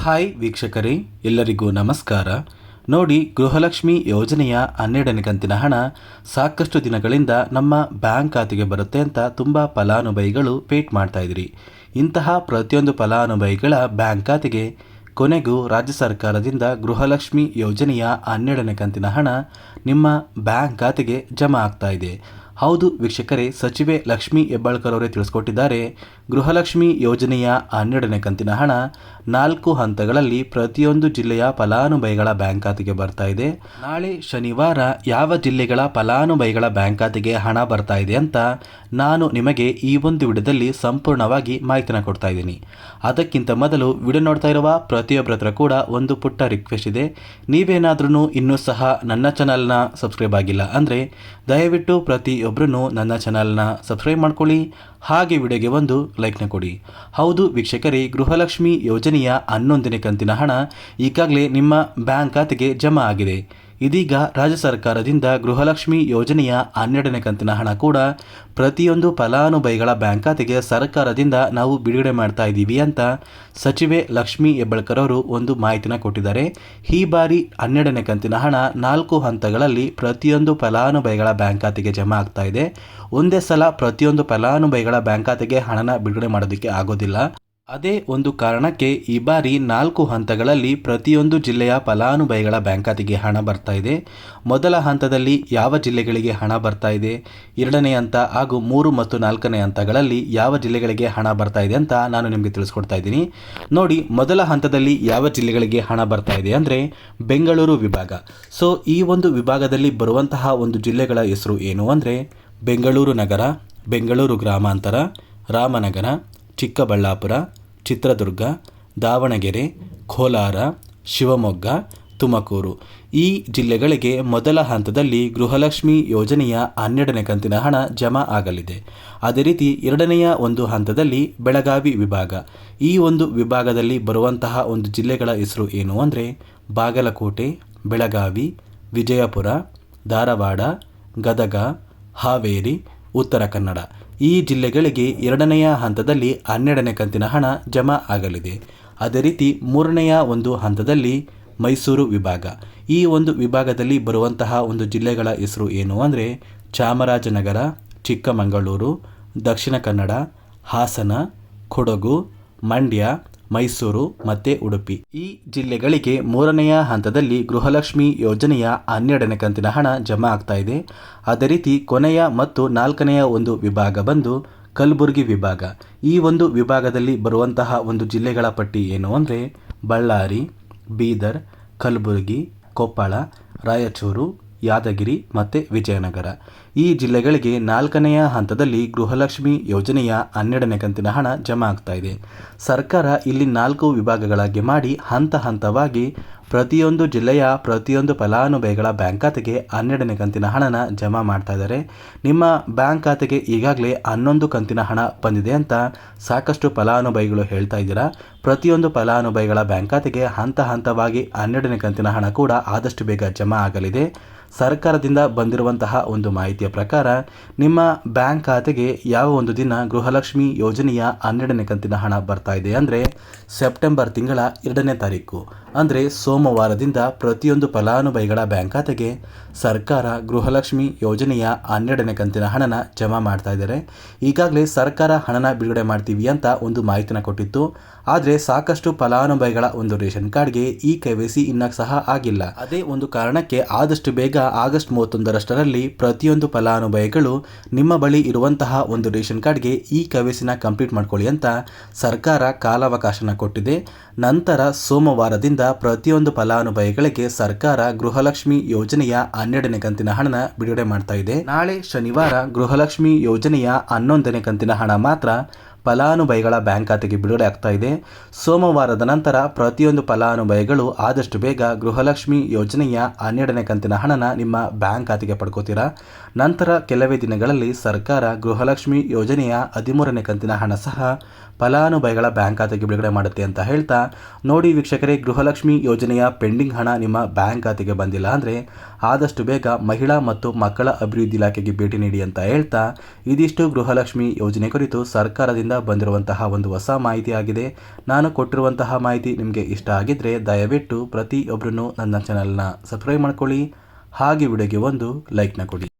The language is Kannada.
ಹಾಯ್ ವೀಕ್ಷಕರೇ, ಎಲ್ಲರಿಗೂ ನಮಸ್ಕಾರ. ನೋಡಿ, ಗೃಹಲಕ್ಷ್ಮಿ ಯೋಜನೆಯ 12ನೇ ಕಂತಿನ ಹಣ ಸಾಕಷ್ಟು ದಿನಗಳಿಂದ ನಮ್ಮ ಬ್ಯಾಂಕ್ ಖಾತೆಗೆ ಬರುತ್ತೆ ಅಂತ ತುಂಬ ಫಲಾನುಭವಿಗಳು ವೇಟ್ ಮಾಡ್ತಾ ಇದ್ರಿ. ಇಂತಹ ಪ್ರತಿಯೊಂದು ಫಲಾನುಭವಿಗಳ ಬ್ಯಾಂಕ್ ಖಾತೆಗೆ ಕೊನೆಗೂ ರಾಜ್ಯ ಸರ್ಕಾರದಿಂದ ಗೃಹಲಕ್ಷ್ಮಿ ಯೋಜನೆಯ 12ನೇ ಕಂತಿನ ಹಣ ನಿಮ್ಮ ಬ್ಯಾಂಕ್ ಖಾತೆಗೆ ಜಮಾ ಆಗ್ತಾ ಇದೆ. ಹೌದು ವೀಕ್ಷಕರೇ, ಸಚಿವೆ ಲಕ್ಷ್ಮೀ ಹೆಬ್ಬಾಳ್ಕರ್ ಅವರೇ ತಿಳಿಸ್ಕೊಟ್ಟಿದ್ದಾರೆ. ಗೃಹಲಕ್ಷ್ಮಿ ಯೋಜನೆಯ 12ನೇ ಕಂತಿನ ಹಣ 4 ಹಂತಗಳಲ್ಲಿ ಪ್ರತಿಯೊಂದು ಜಿಲ್ಲೆಯ ಫಲಾನುಭವಿಗಳ ಬ್ಯಾಂಕ್ ಖಾತೆಗೆ ಬರ್ತಾ ಇದೆ. ನಾಳೆ ಶನಿವಾರ ಯಾವ ಜಿಲ್ಲೆಗಳ ಫಲಾನುಭವಿಗಳ ಬ್ಯಾಂಕ್ ಖಾತೆಗೆ ಹಣ ಬರ್ತಾ ಇದೆ ಅಂತ ನಾನು ನಿಮಗೆ ಈ ಒಂದು ವಿಡಿಯೋದಲ್ಲಿ ಸಂಪೂರ್ಣವಾಗಿ ಮಾಹಿತಿನ ಕೊಡ್ತಾ ಇದ್ದೀನಿ. ಅದಕ್ಕಿಂತ ಮೊದಲು ವಿಡಿಯೋ ನೋಡ್ತಾ ಇರುವ ಪ್ರತಿಯೊಬ್ಬರ ಹತ್ರ ಕೂಡ ಒಂದು ಪುಟ್ಟ ರಿಕ್ವೆಸ್ಟ್ ಇದೆ. ನೀವೇನಾದ್ರೂ ಇನ್ನೂ ಸಹ ನನ್ನ ಚಾನಲ್ನ ಸಬ್ಸ್ಕ್ರೈಬ್ ಆಗಿಲ್ಲ ಅಂದರೆ ದಯವಿಟ್ಟು ಪ್ರತಿಯೊಬ್ಬರೂ ನನ್ನ ಚಾನಲ್ನ ಸಬ್ಸ್ಕ್ರೈಬ್ ಮಾಡ್ಕೊಳ್ಳಿ. ಹಾಗೆ ವಿಡಿಯೋಗೆ ಒಂದು ಲೈಕ್ನ ಕೊಡಿ. ಹೌದು ವೀಕ್ಷಕರೇ, ಗೃಹಲಕ್ಷ್ಮಿ ಯೋಜನೆಯ 11ನೇ ಕಂತಿನ ಹಣ ಈಗಾಗಲೇ ನಿಮ್ಮ ಬ್ಯಾಂಕ್ ಖಾತೆಗೆ ಜಮಾ ಆಗಿದೆ. ಇದೀಗ ರಾಜ್ಯ ಸರ್ಕಾರದಿಂದ ಗೃಹಲಕ್ಷ್ಮಿ ಯೋಜನೆಯ 12ನೇ ಕಂತಿನ ಹಣ ಕೂಡ ಪ್ರತಿಯೊಂದು ಫಲಾನುಭವಿಗಳ ಬ್ಯಾಂಕ್ ಖಾತೆಗೆ ಸರ್ಕಾರದಿಂದ ನಾವು ಬಿಡುಗಡೆ ಮಾಡ್ತಾ ಇದ್ದೀವಿ ಅಂತ ಸಚಿವೆ ಲಕ್ಷ್ಮೀ ಹೆಬ್ಬಾಳ್ಕರ್ ಅವರು ಒಂದು ಮಾಹಿತಿನ ಕೊಟ್ಟಿದ್ದಾರೆ. ಈ ಬಾರಿ 12ನೇ ಕಂತಿನ ಹಣ 4 ಹಂತಗಳಲ್ಲಿ ಪ್ರತಿಯೊಂದು ಫಲಾನುಭವಿಗಳ ಬ್ಯಾಂಕ್ ಖಾತೆಗೆ ಜಮಾ ಆಗ್ತಾ ಇದೆ. ಒಂದೇ ಸಲ ಪ್ರತಿಯೊಂದು ಫಲಾನುಭವಿಗಳ ಬ್ಯಾಂಕ್ ಖಾತೆಗೆ ಹಣನ ಬಿಡುಗಡೆ ಮಾಡೋದಕ್ಕೆ ಆಗೋದಿಲ್ಲ. ಅದೇ ಒಂದು ಕಾರಣಕ್ಕೆ ಈ ಬಾರಿ 4 ಹಂತಗಳಲ್ಲಿ ಪ್ರತಿಯೊಂದು ಜಿಲ್ಲೆಯ ಫಲಾನುಭವಿಗಳ ಬ್ಯಾಂಕ್ ಖಾತೆಗೆ ಹಣ ಬರ್ತಾ ಇದೆ. ಮೊದಲ ಹಂತದಲ್ಲಿ ಯಾವ ಜಿಲ್ಲೆಗಳಿಗೆ ಹಣ ಬರ್ತಾ ಇದೆ, 2ನೇ ಹಂತ ಹಾಗೂ 3 ಮತ್ತು 4ನೇ ಹಂತಗಳಲ್ಲಿ ಯಾವ ಜಿಲ್ಲೆಗಳಿಗೆ ಹಣ ಬರ್ತಾ ಇದೆ ಅಂತ ನಾನು ನಿಮಗೆ ತಿಳಿಸ್ಕೊಡ್ತಾ ಇದ್ದೀನಿ. ನೋಡಿ, ಮೊದಲ ಹಂತದಲ್ಲಿ ಯಾವ ಜಿಲ್ಲೆಗಳಿಗೆ ಹಣ ಬರ್ತಾ ಇದೆ ಅಂದರೆ ಬೆಂಗಳೂರು ವಿಭಾಗ. ಸೊ ಈ ಒಂದು ವಿಭಾಗದಲ್ಲಿ ಬರುವಂತಹ ಒಂದು ಜಿಲ್ಲೆಗಳ ಹೆಸರು ಏನು ಅಂದರೆ ಬೆಂಗಳೂರು ನಗರ, ಬೆಂಗಳೂರು ಗ್ರಾಮಾಂತರ, ರಾಮನಗರ, ಚಿಕ್ಕಬಳ್ಳಾಪುರ, ಚಿತ್ರದುರ್ಗ, ದಾವಣಗೆರೆ, ಕೋಲಾರ, ಶಿವಮೊಗ್ಗ, ತುಮಕೂರು. ಈ ಜಿಲ್ಲೆಗಳಿಗೆ ಮೊದಲ ಹಂತದಲ್ಲಿ ಗೃಹಲಕ್ಷ್ಮಿ ಯೋಜನೆಯ 12ನೇ ಕಂತಿನ ಹಣ ಜಮಾ ಆಗಲಿದೆ. ಅದೇ ರೀತಿ 2ನೇ ಒಂದು ಹಂತದಲ್ಲಿ ಬೆಳಗಾವಿ ವಿಭಾಗ. ಈ ಒಂದು ವಿಭಾಗದಲ್ಲಿ ಬರುವಂತಹ ಒಂದು ಜಿಲ್ಲೆಗಳ ಹೆಸರು ಏನು ಅಂದರೆ ಬಾಗಲಕೋಟೆ, ಬೆಳಗಾವಿ, ವಿಜಯಪುರ, ಧಾರವಾಡ, ಗದಗ, ಹಾವೇರಿ, ಉತ್ತರ ಕನ್ನಡ. ಈ ಜಿಲ್ಲೆಗಳಿಗೆ 2ನೇ ಹಂತದಲ್ಲಿ 12ನೇ ಕಂತಿನ ಹಣ ಜಮಾ ಆಗಲಿದೆ. ಅದೇ ರೀತಿ 3ನೇ ಒಂದು ಹಂತದಲ್ಲಿ ಮೈಸೂರು ವಿಭಾಗ. ಈ ಒಂದು ವಿಭಾಗದಲ್ಲಿ ಬರುವಂತಹ ಒಂದು ಜಿಲ್ಲೆಗಳ ಹೆಸರು ಏನು ಅಂದರೆ ಚಾಮರಾಜನಗರ, ಚಿಕ್ಕಮಗಳೂರು, ದಕ್ಷಿಣ ಕನ್ನಡ, ಹಾಸನ, ಕೊಡಗು, ಮಂಡ್ಯ, ಮೈಸೂರು ಮತ್ತು ಉಡುಪಿ. ಈ ಜಿಲ್ಲೆಗಳಿಗೆ 3ನೇ ಹಂತದಲ್ಲಿ ಗೃಹಲಕ್ಷ್ಮಿ ಯೋಜನೆಯ 12ನೇ ಕಂತಿನ ಹಣ ಜಮಾ ಆಗ್ತಾ ಇದೆ. ಅದೇ ರೀತಿ ಕೊನೆಯ ಮತ್ತು 4ನೇ ಒಂದು ವಿಭಾಗ ಬಂದು ಕಲಬುರಗಿ ವಿಭಾಗ. ಈ ಒಂದು ವಿಭಾಗದಲ್ಲಿ ಬರುವಂತಹ ಒಂದು ಜಿಲ್ಲೆಗಳ ಪಟ್ಟಿ ಏನು ಅಂದರೆ ಬಳ್ಳಾರಿ, ಬೀದರ್, ಕಲಬುರಗಿ, ಕೊಪ್ಪಳ, ರಾಯಚೂರು, ಯಾದಗಿರಿ ಮತ್ತು ವಿಜಯನಗರ. ಈ ಜಿಲ್ಲೆಗಳಿಗೆ 4ನೇ ಹಂತದಲ್ಲಿ ಗೃಹಲಕ್ಷ್ಮಿ ಯೋಜನೆಯ 12ನೇ ಕಂತಿನ ಹಣ ಜಮಾ ಆಗ್ತಾ ಇದೆ. ಸರ್ಕಾರ ಇಲ್ಲಿ 4 ವಿಭಾಗಗಳಾಗಿ ಮಾಡಿ ಹಂತ ಹಂತವಾಗಿ ಪ್ರತಿಯೊಂದು ಜಿಲ್ಲೆಯ ಪ್ರತಿಯೊಂದು ಫಲಾನುಭವಿಗಳ ಬ್ಯಾಂಕ್ ಖಾತೆಗೆ 12ನೇ ಕಂತಿನ ಹಣನ ಜಮಾ ಮಾಡ್ತಾ ಇದ್ದಾರೆ. ನಿಮ್ಮ ಬ್ಯಾಂಕ್ ಖಾತೆಗೆ ಈಗಾಗಲೇ 11 ಕಂತಿನ ಹಣ ಬಂದಿದೆ ಅಂತ ಸಾಕಷ್ಟು ಫಲಾನುಭವಿಗಳು ಹೇಳ್ತಾ ಇದ್ದೀರಾ. ಪ್ರತಿಯೊಂದು ಫಲಾನುಭವಿಗಳ ಬ್ಯಾಂಕ್ ಖಾತೆಗೆ ಹಂತ ಹಂತವಾಗಿ 12ನೇ ಕಂತಿನ ಹಣ ಕೂಡ ಆದಷ್ಟು ಬೇಗ ಜಮಾ ಆಗಲಿದೆ. ಸರ್ಕಾರದಿಂದ ಬಂದಿರುವಂತಹ ಒಂದು ಮಾಹಿತಿಯ ಪ್ರಕಾರ ನಿಮ್ಮ ಬ್ಯಾಂಕ್ ಖಾತೆಗೆ ಯಾವ ಒಂದು ದಿನ ಗೃಹಲಕ್ಷ್ಮಿ ಯೋಜನೆಯ 12ನೇ ಕಂತಿನ ಹಣ ಬರ್ತಾ ಇದೆ ಅಂದರೆ ಸೆಪ್ಟೆಂಬರ್ ತಿಂಗಳ 2ನೇ ತಾರೀಕು ಅಂದರೆ ಸೋಮವಾರದಿಂದ ಪ್ರತಿಯೊಂದು ಫಲಾನುಭವಿಗಳ ಬ್ಯಾಂಕ್ ಖಾತೆಗೆ ಸರ್ಕಾರ ಗೃಹಲಕ್ಷ್ಮಿ ಯೋಜನೆಯ 12ನೇ ಕಂತಿನ ಹಣನ ಜಮಾ ಮಾಡ್ತಾ ಇದ್ದಾರೆ. ಈಗಾಗಲೇ ಸರ್ಕಾರ ಹಣನ ಬಿಡುಗಡೆ ಮಾಡ್ತೀವಿ ಅಂತ ಒಂದು ಮಾಹಿತಿನ ಕೊಟ್ಟಿತ್ತು. ಆದರೆ ಸಾಕಷ್ಟು ಫಲಾನುಭವಿಗಳ ಒಂದು ರೇಷನ್ ಕಾರ್ಡ್ಗೆ ಈ KYC ಇನ್ನೂ ಸಹ ಆಗಿಲ್ಲ. ಅದೇ ಒಂದು ಕಾರಣಕ್ಕೆ ಆದಷ್ಟು ಬೇಗ ಆಗಸ್ಟ್ 31ರಷ್ಟರಲ್ಲಿ ಪ್ರತಿಯೊಂದು ಫಲಾನುಭವಿಗಳು ನಿಮ್ಮ ಬಳಿ ಇರುವಂತಹ ಒಂದು ರೇಷನ್ ಕಾರ್ಡ್ಗೆ ಈ KYCನ ಕಂಪ್ಲೀಟ್ ಮಾಡ್ಕೊಳ್ಳಿ ಅಂತ ಸರ್ಕಾರ ಕಾಲಾವಕಾಶನ ಕೊಟ್ಟಿದೆ. ನಂತರ ಸೋಮವಾರದಿಂದ ಪ್ರತಿಯೊಂದು ಫಲಾನುಭವಿಗಳಿಗೆ ಸರ್ಕಾರ ಗೃಹಲಕ್ಷ್ಮಿ ಯೋಜನೆಯ 12ನೇ ಕಂತಿನ ಹಣನ ಬಿಡುಗಡೆ ಮಾಡ್ತಾ ಇದೆ. ನಾಳೆ ಶನಿವಾರ ಗೃಹಲಕ್ಷ್ಮಿ ಯೋಜನೆಯ 11ನೇ ಕಂತಿನ ಹಣ ಮಾತ್ರ ಫಲಾನುಭವಿಗಳ ಬ್ಯಾಂಕ್ ಖಾತೆಗೆ ಬಿಡುಗಡೆ ಆಗ್ತಾ ಇದೆ. ಸೋಮವಾರದ ನಂತರ ಪ್ರತಿಯೊಂದು ಫಲಾನುಭವಿಗಳು ಆದಷ್ಟು ಬೇಗ ಗೃಹಲಕ್ಷ್ಮಿ ಯೋಜನೆಯ 12ನೇ ಕಂತಿನ ಹಣನ ನಿಮ್ಮ ಬ್ಯಾಂಕ್ ಖಾತೆಗೆ ಪಡ್ಕೋತೀರಾ. ನಂತರ ಕೆಲವೇ ದಿನಗಳಲ್ಲಿ ಸರ್ಕಾರ ಗೃಹಲಕ್ಷ್ಮಿ ಯೋಜನೆಯ 13ನೇ ಕಂತಿನ ಹಣ ಸಹ ಫಲಾನುಭವಿಗಳ ಬ್ಯಾಂಕ್ ಖಾತೆಗೆ ಬಿಡುಗಡೆ ಮಾಡುತ್ತೆ ಅಂತ ಹೇಳ್ತಾ, ನೋಡಿ ವೀಕ್ಷಕರೇ, ಗೃಹಲಕ್ಷ್ಮಿ ಯೋಜನೆಯ ಪೆಂಡಿಂಗ್ ಹಣ ನಿಮ್ಮ ಬ್ಯಾಂಕ್ ಖಾತೆಗೆ ಬಂದಿಲ್ಲ ಅಂದರೆ ಆದಷ್ಟು ಬೇಗ ಮಹಿಳಾ ಮತ್ತು ಮಕ್ಕಳ ಅಭಿವೃದ್ಧಿ ಇಲಾಖೆಗೆ ಭೇಟಿ ನೀಡಿ ಅಂತ ಹೇಳ್ತಾ, ಇದಿಷ್ಟು ಗೃಹಲಕ್ಷ್ಮಿ ಯೋಜನೆ ಕುರಿತು ಸರ್ಕಾರದಿಂದ ಬಂದಿರುವಂತಹ ಒಂದು ಹೊಸ ಮಾಹಿತಿ ಆಗಿದೆ. ನಾನು ಕೊಟ್ಟಿರುವಂತಹ ಮಾಹಿತಿ ನಿಮಗೆ ಇಷ್ಟ ಆಗಿದ್ದರೆ ದಯವಿಟ್ಟು ಪ್ರತಿಯೊಬ್ಬರೂ ನನ್ನ ಚಾನಲ್ನ ಸಬ್ಸ್ಕ್ರೈಬ್ ಮಾಡ್ಕೊಳ್ಳಿ, ಹಾಗೆ ವಿಡಿಯೋಗೆ ಒಂದು ಲೈಕ್ನ ಕೊಡಿ.